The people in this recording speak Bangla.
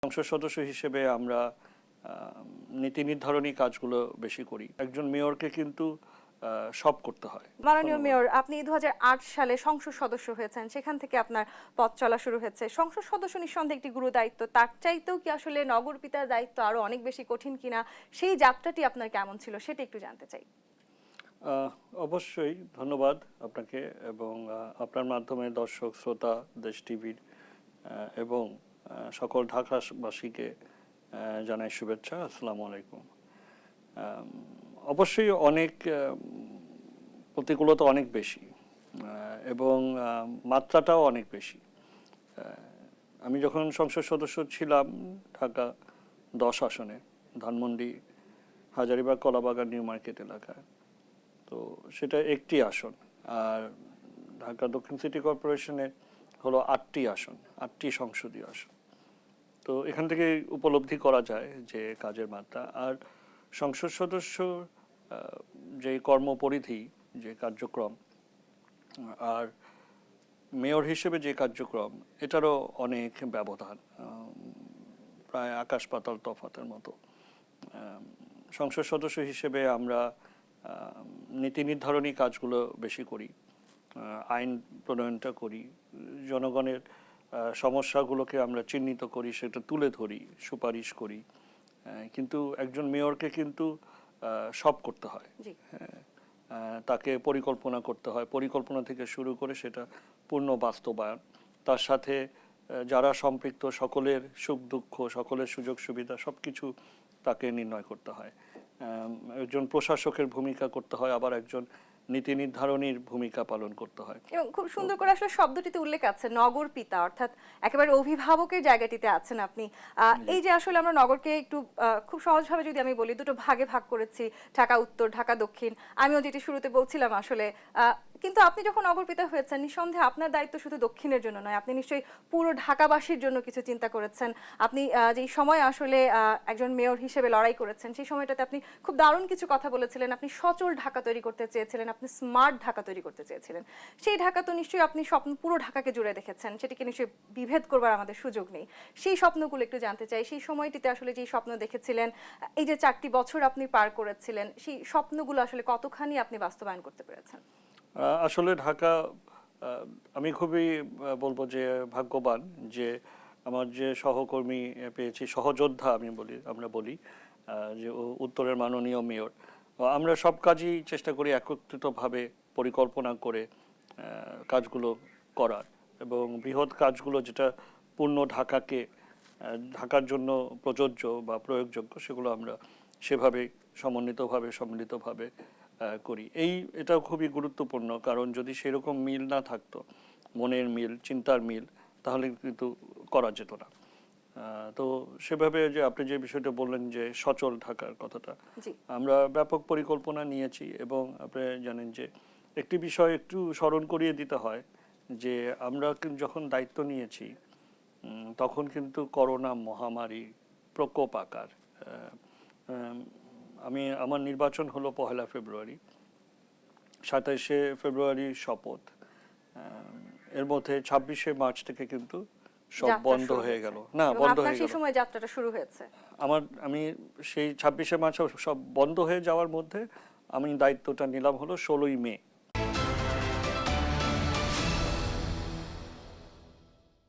সংসদ সদস্য হিসেবে আমরা নীতি নির্ধারণী কাজগুলো বেশি করি। একজন মেয়রকে কিন্তু সব করতে হয়। মাননীয় মেয়র, আপনি 2008 সালে সংসদ সদস্য হয়েছেন, সেখান থেকে আপনার পথ চলা শুরু হয়েছে। সংসদ সদস্য নিঃসন্দেহে একটি গুরু দায়িত্ব, তার চাইতেও কি আসলে নগর পিতার দায়িত্ব আরো অনেক বেশি কঠিন কিনা, সেই যাত্রাটি আপনার কেমন ছিল সেটা একটু জানতে চাই। অবশ্যই ধন্যবাদ আপনাকে এবং আপনার মাধ্যমে দর্শক শ্রোতা দেশ টিভির এবং সকল ঢাকাবাসীকে জানাই শুভেচ্ছা। আসসালামু আলাইকুম। অবশ্যই অনেক প্রতিকূলতা অনেক বেশি এবং মাত্রাটাও অনেক বেশি। আমি যখন সংসদ সদস্য ছিলাম ঢাকা 10 আসনে, ধানমন্ডি, হাজারীবাগ, কলাবাগান, নিউ মার্কেট এলাকায়, তো সেটা একটি আসন। আর ঢাকা দক্ষিণ সিটি কর্পোরেশনে হলো 8টি আসন, 8টি সংসদীয় আসন। তো এখান থেকে উপলব্ধি করা যায় যে কাজের মাত্রা। আর সংসদ সদস্য যে কর্মপরিধি, যে কার্যক্রম, আর মেয়র হিসেবে যে কার্যক্রম, এটারও অনেক ব্যবধান, প্রায় আকাশ পাতাল তফাতের মতো। সংসদ সদস্য হিসেবে আমরা নীতি নির্ধারণী কাজগুলো বেশি করি, আইন প্রণয়নটা করি, জনগণের সমস্যাগুলোকে আমরা চিহ্নিত করি, সেটা তুলে ধরি, সুপারিশ করি। কিন্তু একজন মেয়রকে কিন্তু সব করতে হয়। তাকে পরিকল্পনা করতে হয়, পরিকল্পনা থেকে শুরু করে সেটা পূর্ণ বাস্তবায়ন, তার সাথে যারা সম্পৃক্ত সকলের সুখ দুঃখ, সকলের সুযোগ সুবিধা সবকিছু তাকে নির্ণয় করতে হয়। একজন প্রশাসকের ভূমিকা করতে হয়, আবার একজন নীতি নির্ধারণীর ভূমিকা পালন করতে হয়। এবং খুব সুন্দর করে আসলে শব্দটিতে উল্লেখ আছে নগর পিতা, অর্থাৎ একেবারে অভিভাবকের জায়গাটিতে আছেন আপনি। এই যে আসলে আমরা নগরকে একটু খুব সহজভাবে যদি আমি বলি, দুটো ভাগে ভাগ করেছি, ঢাকা উত্তর, ঢাকা দক্ষিণ। আমিও যেটি শুরুতে বলছিলাম আসলে, কিন্তু আপনি যখন নগর পিতা হয়েছেন, নিঃসন্দেহে আপনার দায়িত্ব শুধু দক্ষিণের জন্য নয়, আপনি নিশ্চয়ই পুরো ঢাকাবাসীর জন্য কিছু চিন্তা করেছেন। আপনি যেই সময় আসলে একজন মেয়র হিসেবে লড়াই করেছেন, সেই সময়টাতে আপনি খুব দারুণ কিছু কথা বলেছিলেন। আপনি সচল ঢাকা তৈরি করতে চেয়েছিলেন, আপনি স্মার্ট ঢাকা তৈরি করতে চেয়েছিলেন। সেই ঢাকা তো নিশ্চয়ই আপনি স্বপ্ন পুরো ঢাকাকে জুড়ে দেখেছেন, সেটিকে নিশ্চয়ই বিভেদ করবার আমাদের সুযোগ নেই। সেই স্বপ্নগুলো একটু জানতে চাই, সেই সময়টিতে আসলে যেই স্বপ্ন দেখেছিলেন, এই যে 4টি বছর আপনি পার করেছিলেন, সেই স্বপ্নগুলো আসলে কতখানি আপনি বাস্তবায়ন করতে পেরেছেন? আসলে ঢাকা, আমি খুবই বলবো যে ভাগ্যবান যে আমার যে সহকর্মী পেয়েছি, সহযোদ্ধা আমরা বলি, যে উত্তরের মাননীয় মেয়র। আমরা সব কাজই চেষ্টা করি একত্রিতভাবে পরিকল্পনা করে কাজগুলো করার, এবং বৃহৎ কাজগুলো যেটা পূর্ণ ঢাকার জন্য প্রযোজ্য বা প্রয়োগযোগ্য, সেগুলো আমরা সেভাবে সম্মিলিতভাবে করি। এটাও খুবই গুরুত্বপূর্ণ, কারণ যদি সেরকম মিল না থাকতো, মনের মিল, চিন্তার মিল, তাহলে কিন্তু করা যেত না। তো সেভাবে যে আপনি যে বিষয়টা বললেন যে সচল ঢাকার কথাটা, আমরা ব্যাপক পরিকল্পনা নিয়েছি। এবং আপনি জানেন যে একটি বিষয় একটু স্মরণ করিয়ে দিতে হয় যে আমরা যখন দায়িত্ব নিয়েছি, তখন কিন্তু করোনা মহামারী প্রকোপ আকার। আমার নির্বাচন হলো 1 ফেব্রুয়ারি, 27 ফেব্রুয়ারি শপথ, এর মধ্যে 26 মার্চ থেকে কিন্তু সব বন্ধ হয়ে গেল। না, বন্ধ হয়ে গেল, সেই সময় যাত্রাটা শুরু হয়েছে। আমি সেই 26 মার্চ সব বন্ধ হয়ে যাওয়ার মধ্যে আমি দায়িত্বটা নিলাম হলো 16 মে।